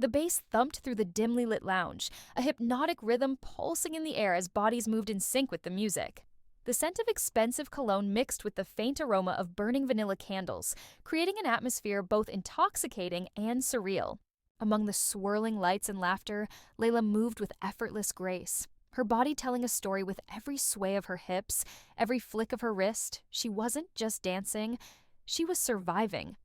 The bass thumped through the dimly lit lounge, a hypnotic rhythm pulsing in the air as bodies moved in sync with the music. The scent of expensive cologne mixed with the faint aroma of burning vanilla candles, creating an atmosphere both intoxicating and surreal. Among the swirling lights and laughter, Layla moved with effortless grace, her body telling a story with every sway of her hips, every flick of her wrist. She wasn't just dancing, she was surviving.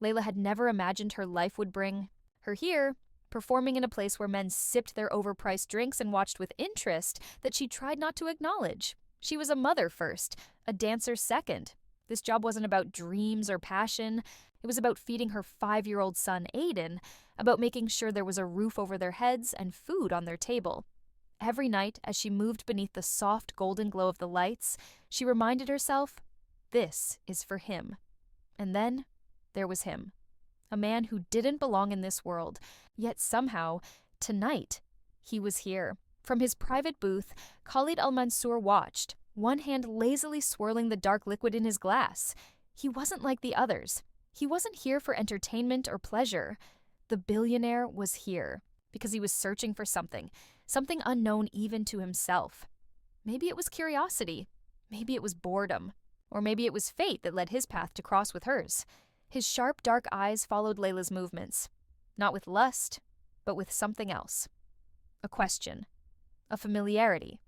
Layla had never imagined her life would bring her here, performing in a place where men sipped their overpriced drinks and watched with interest that she tried not to acknowledge. She was a mother first, a dancer second. This job wasn't about dreams or passion. It was about feeding her 5-year-old son, Aiden, about making sure there was a roof over their heads and food on their table. Every night, as she moved beneath the soft golden glow of the lights, she reminded herself, this is for him. And then there was him, a man who didn't belong in this world, yet somehow, tonight, he was here. From his private booth, Khalid Al-Mansour watched, one hand lazily swirling the dark liquid in his glass. He wasn't like the others. He wasn't here for entertainment or pleasure. The billionaire was here because he was searching for something unknown even to himself. Maybe it was curiosity, maybe it was boredom, or maybe it was fate that led his path to cross with hers. His sharp, dark eyes followed Layla's movements, not with lust, but with something else. A question. A familiarity.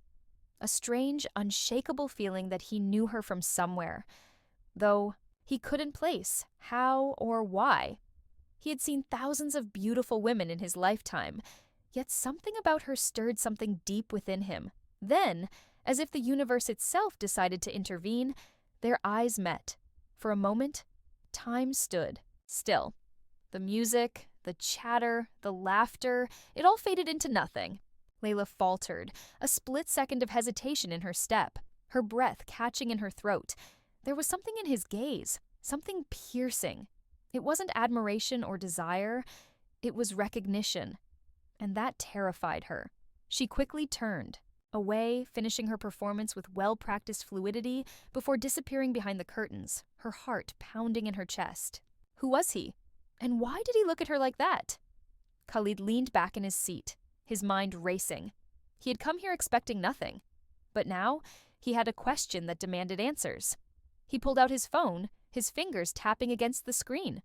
A strange, unshakable feeling that he knew her from somewhere, though he couldn't place how or why. He had seen thousands of beautiful women in his lifetime, yet something about her stirred something deep within him. Then, as if the universe itself decided to intervene, their eyes met. For a moment, time stood still. The music, the chatter, the laughter, it all faded into nothing. Layla faltered, a split second of hesitation in her step, her breath catching in her throat. There was something in his gaze, something piercing. It wasn't admiration or desire, it was recognition. And that terrified her. She quickly turned, away, finishing her performance with well-practiced fluidity before disappearing behind the curtains, her heart pounding in her chest. Who was he? And why did he look at her like that? Khalid leaned back in his seat, his mind racing. He had come here expecting nothing. But now, he had a question that demanded answers. He pulled out his phone, his fingers tapping against the screen.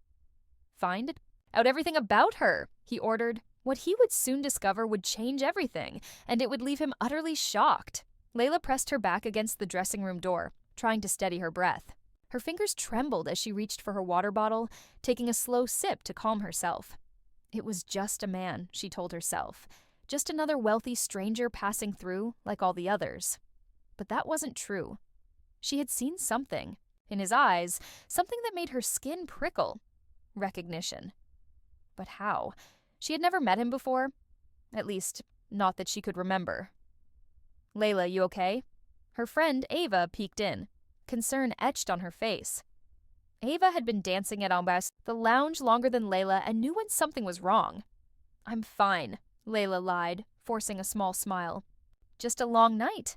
Find out everything about her, he ordered. What he would soon discover would change everything, and it would leave him utterly shocked. Layla pressed her back against the dressing room door, trying to steady her breath. Her fingers trembled as she reached for her water bottle, taking a slow sip to calm herself. It was just a man, she told herself. Just another wealthy stranger passing through, like all the others. But that wasn't true. She had seen something. In his eyes, something that made her skin prickle. Recognition. But how? She had never met him before. At least, not that she could remember. Layla, you okay? Her friend, Ava, peeked in. Concern etched on her face. Ava had been dancing at Ambas, the lounge, longer than Layla, and knew when something was wrong. I'm fine, Layla lied, forcing a small smile. Just a long night.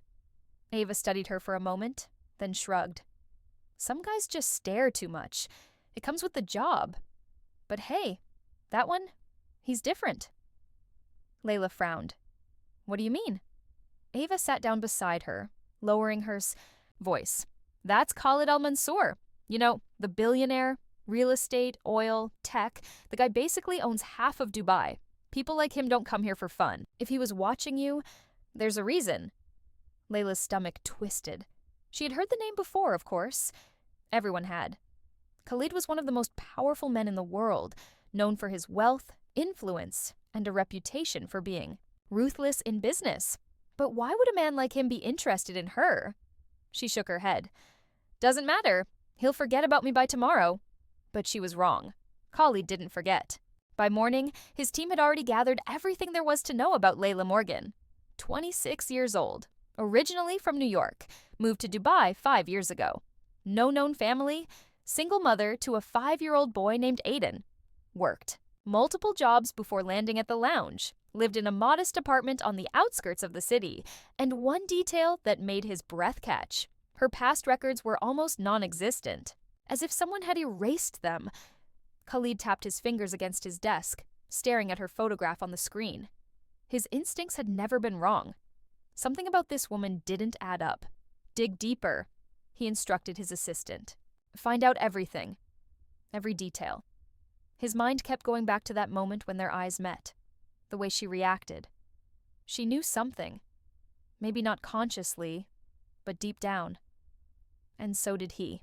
Ava studied her for a moment, then shrugged. Some guys just stare too much. It comes with the job. But hey, that one, he's different. Layla frowned. What do you mean? Ava sat down beside her, lowering her voice. That's Khalid Al-Mansour. You know, the billionaire, real estate, oil, tech. The guy basically owns half of Dubai. People like him don't come here for fun. If he was watching you, there's a reason. Layla's stomach twisted. She had heard the name before, of course. Everyone had. Khalid was one of the most powerful men in the world, known for his wealth, influence, and a reputation for being ruthless in business. But why would a man like him be interested in her? She shook her head. Doesn't matter. He'll forget about me by tomorrow. But she was wrong. Khalid didn't forget. By morning, his team had already gathered everything there was to know about Layla Morgan. 26 years old. Originally from New York. Moved to Dubai 5 years ago. No known family. Single mother to a 5-year-old boy named Aiden. Worked multiple jobs before landing at the lounge. Lived in a modest apartment on the outskirts of the city. And one detail that made his breath catch. Her past records were almost non-existent. As if someone had erased them. Khalid tapped his fingers against his desk. staring at her photograph on the screen. His instincts had never been wrong. Something about this woman didn't add up. Dig deeper, he instructed his assistant. Find out everything. Every detail. His mind kept going back to that moment when their eyes met. The way she reacted. She knew something. Maybe not consciously, but deep down. And so did he.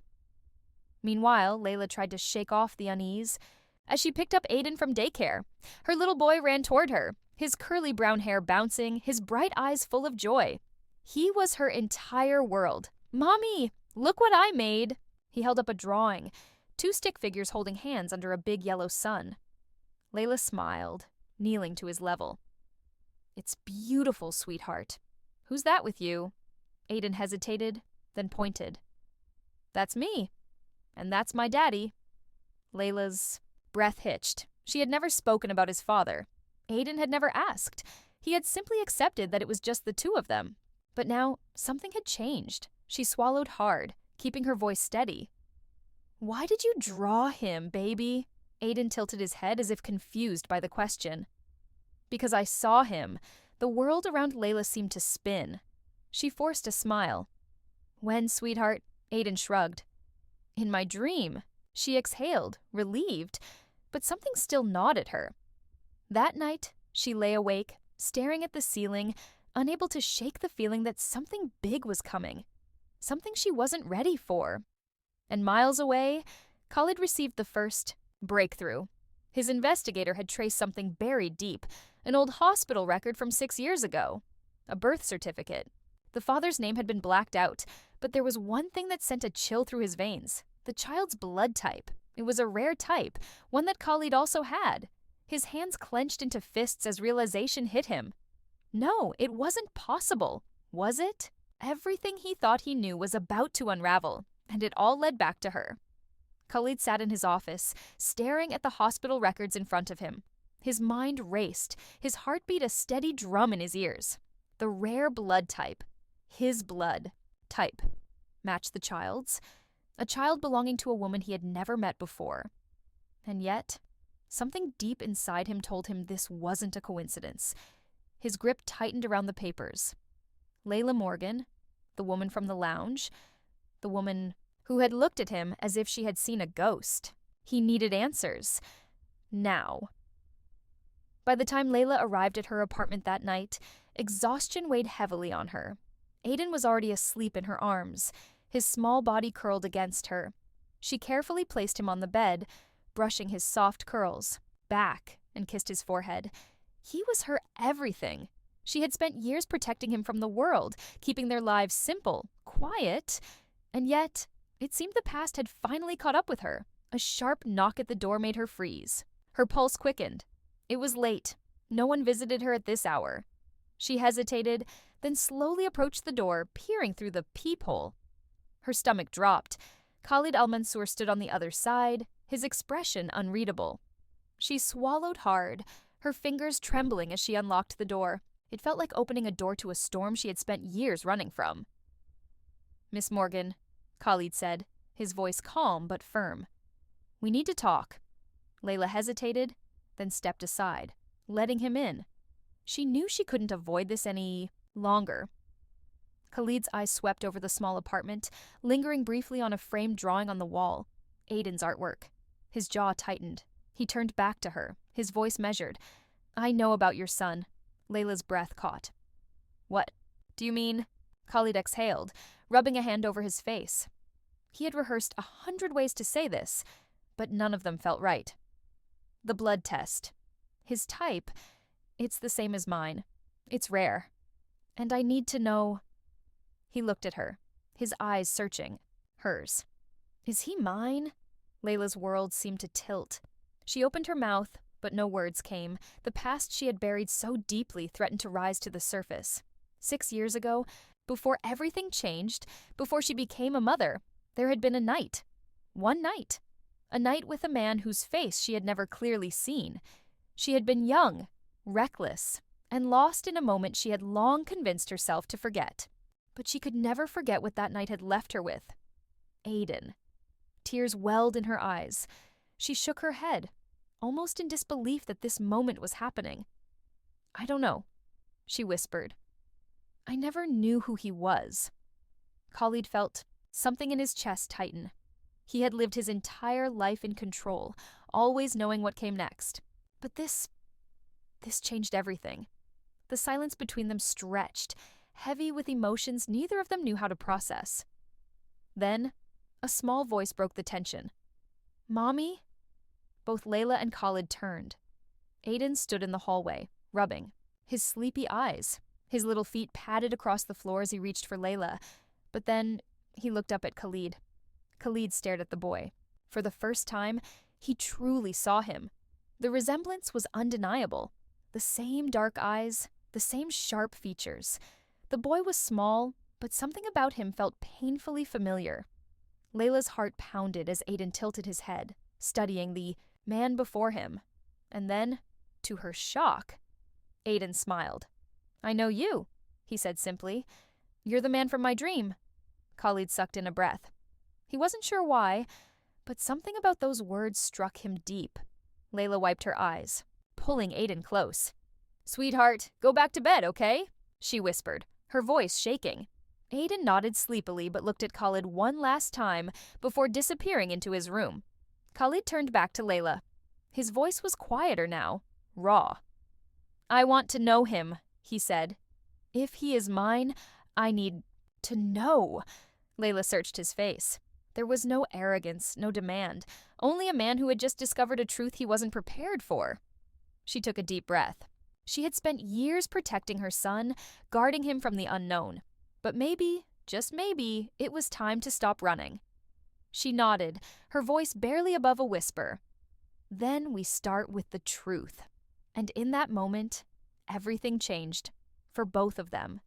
Meanwhile, Layla tried to shake off the unease as she picked up Aiden from daycare. Her little boy ran toward her, his curly brown hair bouncing, his bright eyes full of joy. He was her entire world. "Mommy, look what I made!" He held up a drawing, 2 stick figures holding hands under a big yellow sun. Layla smiled, kneeling to his level. "It's beautiful, sweetheart. Who's that with you?" Aiden hesitated, then pointed. "That's me. And that's my daddy." Layla's breath hitched. She had never spoken about his father. Aiden had never asked. He had simply accepted that it was just the two of them. But now, something had changed. She swallowed hard, keeping her voice steady. "Why did you draw him, baby?" Aiden tilted his head as if confused by the question. "Because I saw him." The world around Layla seemed to spin. She forced a smile. "When, sweetheart?" Aiden shrugged. "In my dream." She exhaled, relieved, but something still gnawed at her. That night, she lay awake, staring at the ceiling, unable to shake the feeling that something big was coming. Something she wasn't ready for. And miles away, Khalid received the first breakthrough. His investigator had traced something buried deep, an old hospital record from 6 years ago. A birth certificate. The father's name had been blacked out, but there was one thing that sent a chill through his veins. The child's blood type. It was a rare type, one that Khalid also had. His hands clenched into fists as realization hit him. No, it wasn't possible. Was it? Everything he thought he knew was about to unravel, and it all led back to her. Khalid sat in his office, staring at the hospital records in front of him. His mind raced, his heartbeat a steady drum in his ears. The rare blood type. His blood type. Matched the child's. A child belonging to a woman he had never met before. And yet, something deep inside him told him this wasn't a coincidence. His grip tightened around the papers. Layla Morgan, the woman from the lounge, the woman who had looked at him as if she had seen a ghost. He needed answers. Now. By the time Layla arrived at her apartment that night, exhaustion weighed heavily on her. Aiden was already asleep in her arms, his small body curled against her. She carefully placed him on the bed, brushing his soft curls back, and kissed his forehead. He was her everything. She had spent years protecting him from the world, keeping their lives simple, quiet, and yet it seemed the past had finally caught up with her. A sharp knock at the door made her freeze. Her pulse quickened. It was late. No one visited her at this hour. She hesitated, then slowly approached the door, peering through the peephole. Her stomach dropped. Khalid Al-Mansour stood on the other side, his expression unreadable. She swallowed hard, her fingers trembling as she unlocked the door. It felt like opening a door to a storm she had spent years running from. "Miss Morgan," Khalid said, his voice calm but firm. "We need to talk." Layla hesitated, then stepped aside, letting him in. She knew she couldn't avoid this any longer. Khalid's eyes swept over the small apartment, lingering briefly on a framed drawing on the wall. Aiden's artwork. His jaw tightened. He turned back to her, his voice measured. "I know about your son." Layla's breath caught. "What do you mean?" Khalid exhaled, rubbing a hand over his face. He had rehearsed 100 ways to say this, but none of them felt right. "The blood test. His type, it's the same as mine. It's rare. And I need to know." He looked at her, his eyes searching. Hers. "Is he mine?" Layla's world seemed to tilt. She opened her mouth, but no words came. The past she had buried so deeply threatened to rise to the surface. 6 years ago, before everything changed, before she became a mother, there had been a night. One night. A night with a man whose face she had never clearly seen. She had been young, reckless, and lost in a moment she had long convinced herself to forget. But she could never forget what that night had left her with. Aiden. Tears welled in her eyes. She shook her head. almost in disbelief that this moment was happening. "I don't know," she whispered. "I never knew who he was." Khalid felt something in his chest tighten. He had lived his entire life in control, always knowing what came next. But this changed everything. The silence between them stretched, heavy with emotions neither of them knew how to process. Then, a small voice broke the tension. "Mommy?" Both Layla and Khalid turned. Aiden stood in the hallway, rubbing, his sleepy eyes. His little feet padded across the floor as he reached for Layla, but then he looked up at Khalid. Khalid stared at the boy. For the first time, he truly saw him. The resemblance was undeniable. The same dark eyes, the same sharp features. The boy was small, but something about him felt painfully familiar. Layla's heart pounded as Aiden tilted his head, studying the man before him. And then, to her shock, Aiden smiled. "I know you," he said simply. "You're the man from my dream." Khalid sucked in a breath. He wasn't sure why, but something about those words struck him deep. Layla wiped her eyes, pulling Aiden close. "Sweetheart, go back to bed, okay?" she whispered, her voice shaking. Aiden nodded sleepily but looked at Khalid one last time before disappearing into his room. Khalid turned back to Layla. His voice was quieter now, raw. "I want to know him," he said. "If he is mine, I need to know." Layla searched his face. There was no arrogance, no demand, only a man who had just discovered a truth he wasn't prepared for. She took a deep breath. She had spent years protecting her son, guarding him from the unknown. But maybe, just maybe, it was time to stop running. She nodded, her voice barely above a whisper. "Then we start with the truth." And in that moment, everything changed, for both of them.